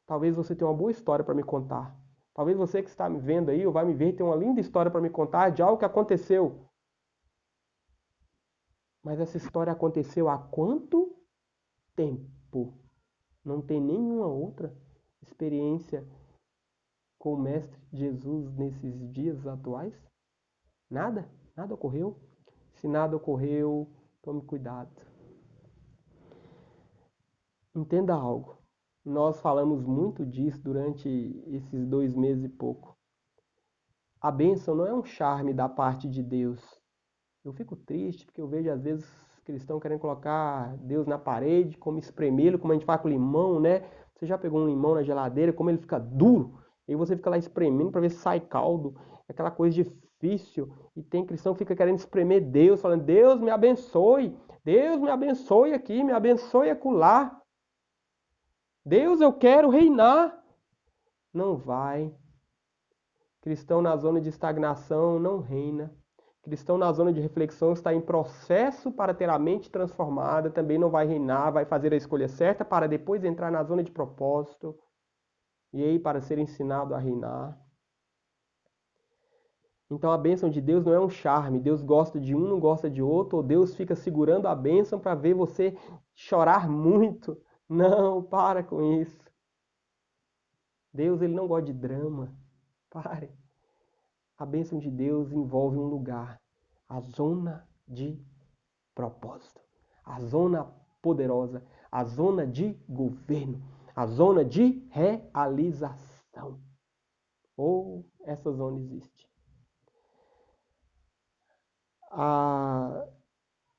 Talvez você tenha uma boa história para me contar. Talvez você que está me vendo aí, ou vai me ver, tem uma linda história para me contar de algo que aconteceu. Mas essa história aconteceu há quanto tempo? Não tem nenhuma outra experiência com o Mestre Jesus nesses dias atuais? Nada? Nada ocorreu? Se nada ocorreu, tome cuidado. Entenda algo. Nós falamos muito disso durante esses 2 meses e pouco. A bênção não é um charme da parte de Deus. Eu fico triste porque eu vejo às vezes cristãos querendo colocar Deus na parede, como espremê-lo, como a gente faz com limão, né? Você já pegou um limão na geladeira, como ele fica duro, e você fica lá espremendo para ver se sai caldo, é aquela coisa difícil. E tem cristão que fica querendo espremer Deus, falando: Deus me abençoe aqui, me abençoe acolá. Deus, eu quero reinar. Não vai. Cristão na zona de estagnação não reina. Cristão na zona de reflexão está em processo para ter a mente transformada, também não vai reinar, vai fazer a escolha certa para depois entrar na zona de propósito e aí para ser ensinado a reinar. Então a bênção de Deus não é um charme, Deus gosta de um, não gosta de outro, ou Deus fica segurando a bênção para ver você chorar muito. Não, para com isso. Deus, ele não gosta de drama. Pare. A bênção de Deus envolve um lugar, a zona de propósito, a zona poderosa, a zona de governo, a zona de realização. Ou essa zona existe.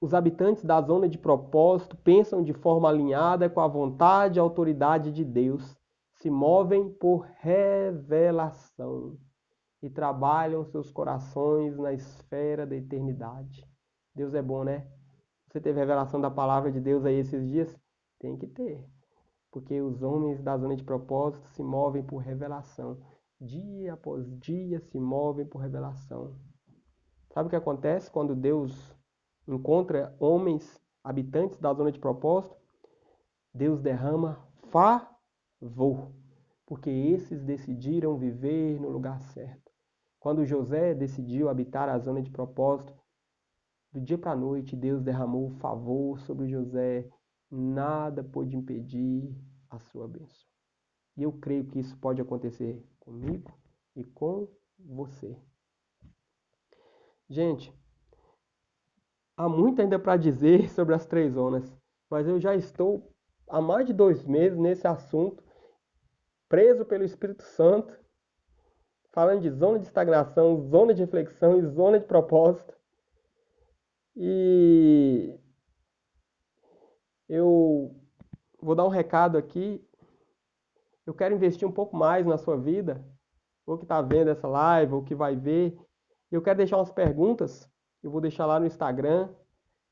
Os habitantes da zona de propósito pensam de forma alinhada com a vontade e a autoridade de Deus, se movem por revelação e trabalham seus corações na esfera da eternidade. Deus é bom, né? Você teve revelação da palavra de Deus aí esses dias? Tem que ter. Porque os homens da zona de propósito se movem por revelação. Dia após dia se movem por revelação. Sabe o que acontece quando Deus encontra homens habitantes da zona de propósito? Deus derrama favor. Porque esses decidiram viver no lugar certo. Quando José decidiu habitar a zona de propósito, do dia para a noite, Deus derramou favor sobre José. Nada pôde impedir a sua bênção. E eu creio que isso pode acontecer comigo e com você. Gente, há muito ainda para dizer sobre as 3 zonas, mas eu já estou há mais de 2 meses nesse assunto, preso pelo Espírito Santo, falando de zona de estagnação, zona de reflexão e zona de propósito. E eu vou dar um recado aqui. Eu quero investir um pouco mais na sua vida, ou que está vendo essa live, ou que vai ver. Eu quero deixar umas perguntas. Eu vou deixar lá no Instagram.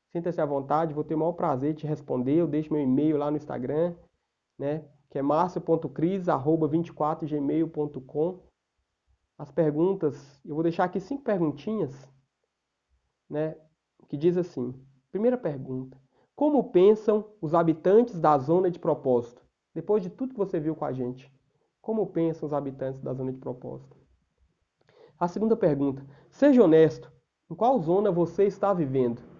Sinta-se à vontade, vou ter o maior prazer de te responder. Eu deixo meu e-mail lá no Instagram, né? Que é marcio.cris@24gmail.com. As perguntas, eu vou deixar aqui 5 perguntinhas, né? Que diz assim: primeira pergunta: como pensam os habitantes da zona de propósito? Depois de tudo que você viu com a gente, como pensam os habitantes da zona de propósito? A segunda pergunta: seja honesto. Em qual zona você está vivendo?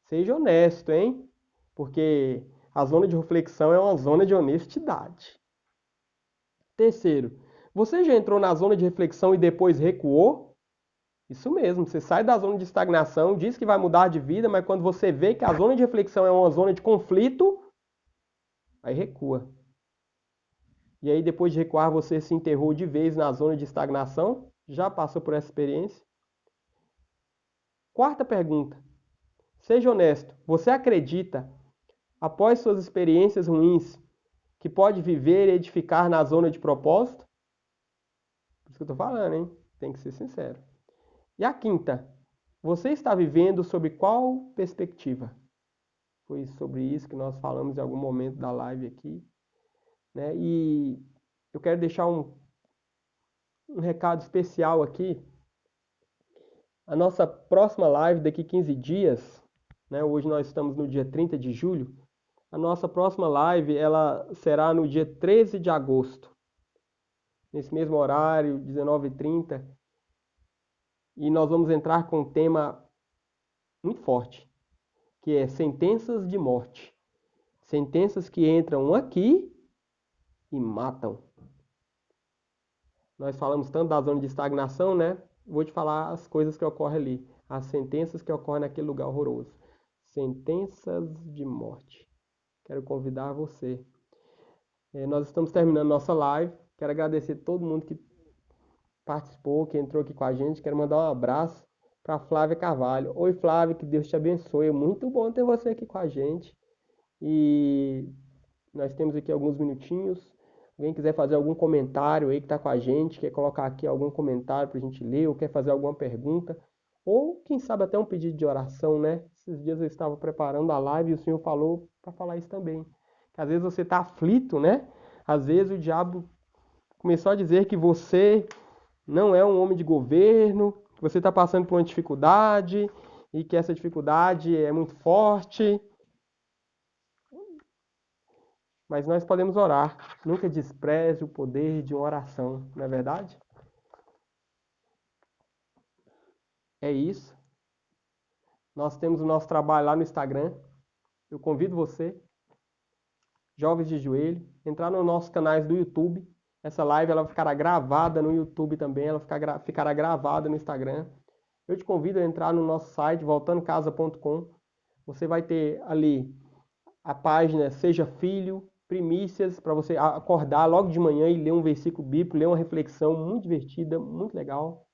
Seja honesto, hein? Porque a zona de reflexão é uma zona de honestidade. Terceiro, você já entrou na zona de reflexão e depois recuou? Isso mesmo, você sai da zona de estagnação, diz que vai mudar de vida, mas quando você vê que a zona de reflexão é uma zona de conflito, aí recua. E aí, depois de recuar, você se enterrou de vez na zona de estagnação? Já passou por essa experiência? Quarta pergunta. Seja honesto. Você acredita, após suas experiências ruins, que pode viver e edificar na zona de propósito? Por isso que eu tô falando, hein? Tem que ser sincero. E a quinta. Você está vivendo sob qual perspectiva? Foi sobre isso que nós falamos em algum momento da live aqui, né? E eu quero deixar um recado especial aqui. A nossa próxima live daqui 15 dias, né? Hoje nós estamos no dia 30 de julho. A nossa próxima live ela será no dia 13 de agosto, nesse mesmo horário, 19h30. E nós vamos entrar com um tema muito forte, que é sentenças de morte. Sentenças que entram aqui e matam. Nós falamos tanto da zona de estagnação, né? Vou te falar as coisas que ocorrem ali. As sentenças que ocorrem naquele lugar horroroso. Sentenças de morte. Quero convidar você. Nós estamos terminando nossa live. Quero agradecer todo mundo que participou, que entrou aqui com a gente. Quero mandar um abraço para Flávia Carvalho. Oi, Flávia, que Deus te abençoe. É muito bom ter você aqui com a gente. E nós temos aqui alguns minutinhos. Alguém quiser fazer algum comentário aí que está com a gente, quer colocar aqui algum comentário para a gente ler, ou quer fazer alguma pergunta, ou quem sabe até um pedido de oração, né? Esses dias eu estava preparando a live e o Senhor falou para falar isso também. Que às vezes você está aflito, né? Às vezes o diabo começou a dizer que você não é um homem de governo, que você está passando por uma dificuldade e que essa dificuldade é muito forte. Mas nós podemos orar. Nunca despreze o poder de uma oração, não é verdade? É isso. Nós temos o nosso trabalho lá no Instagram. Eu convido você, jovens de joelho, entrar nos nossos canais do YouTube. Essa live ela ficará gravada no YouTube também, ela ficará gravada no Instagram. Eu te convido a entrar no nosso site, voltandocasa.com. Você vai ter ali a página Seja Filho, primícias, para você acordar logo de manhã e ler um versículo bíblico, ler uma reflexão muito divertida, muito legal.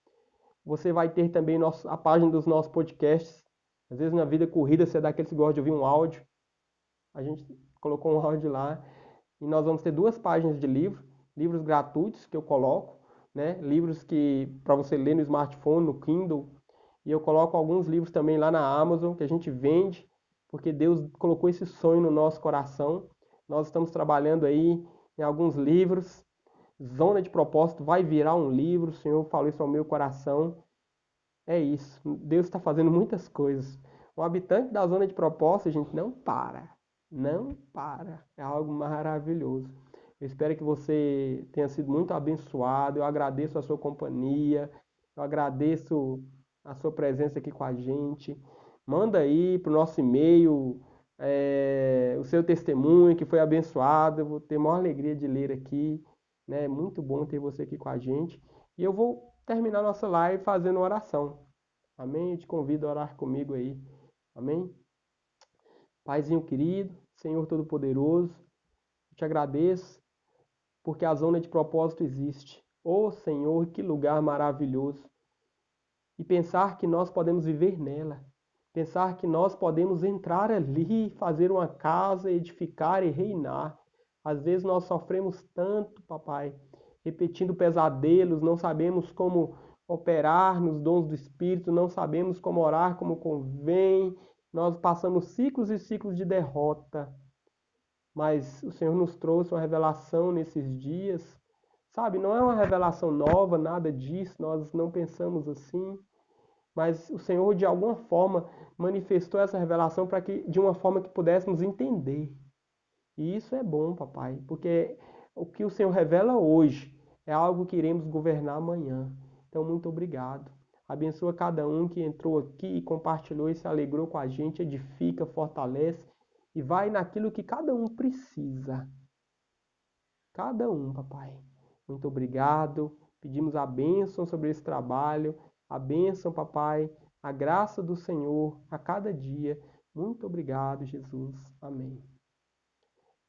Você vai ter também a página dos nossos podcasts. Às vezes na vida corrida você dá aquele que gosta de ouvir um áudio. A gente colocou um áudio lá. E nós vamos ter 2 páginas de livros gratuitos que eu coloco, né? Livros que para você ler no smartphone, no Kindle. E eu coloco alguns livros também lá na Amazon que a gente vende, porque Deus colocou esse sonho no nosso coração. Nós estamos trabalhando aí em alguns livros. Zona de Propósito vai virar um livro. O Senhor falou isso ao meu coração. É isso. Deus está fazendo muitas coisas. Um habitante da zona de propósito, gente, não para. Não para. É algo maravilhoso. Eu espero que você tenha sido muito abençoado. Eu agradeço a sua companhia. Eu agradeço a sua presença aqui com a gente. Manda aí para o nosso e-mail o seu testemunho que foi abençoado. Eu vou ter a maior alegria de ler aqui. Né? É muito bom ter você aqui com a gente. E eu vou terminar nossa live fazendo uma oração. Amém? Eu te convido a orar comigo aí. Amém? Paizinho querido, Senhor Todo-Poderoso, eu te agradeço porque a zona de propósito existe. Oh Senhor, que lugar maravilhoso! E pensar que nós podemos viver nela. Pensar que nós podemos entrar ali, fazer uma casa, edificar e reinar. Às vezes nós sofremos tanto, papai, repetindo pesadelos, não sabemos como operar nos dons do Espírito, não sabemos como orar como convém. Nós passamos ciclos e ciclos de derrota. Mas o Senhor nos trouxe uma revelação nesses dias. Sabe, não é uma revelação nova, nada disso, nós não pensamos assim. Mas o Senhor, de alguma forma, manifestou essa revelação para que, de uma forma que pudéssemos entender. E isso é bom, papai, porque o que o Senhor revela hoje é algo que iremos governar amanhã. Então, muito obrigado. Abençoa cada um que entrou aqui e compartilhou e se alegrou com a gente, edifica, fortalece e vai naquilo que cada um precisa. Cada um, papai. Muito obrigado. Pedimos a bênção sobre esse trabalho, a bênção, papai, a graça do Senhor a cada dia. Muito obrigado, Jesus. Amém.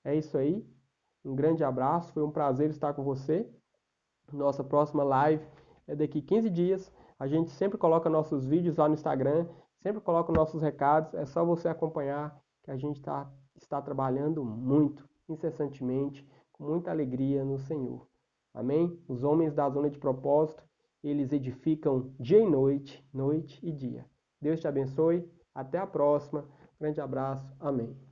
É isso aí. Um grande abraço. Foi um prazer estar com você. Nossa próxima live é daqui 15 dias. A gente sempre coloca nossos vídeos lá no Instagram, sempre coloca nossos recados. É só você acompanhar que a gente está trabalhando muito, incessantemente, com muita alegria no Senhor. Amém? Os homens da zona de propósito, eles edificam dia e noite, noite e dia. Deus te abençoe. Até a próxima. Grande abraço. Amém.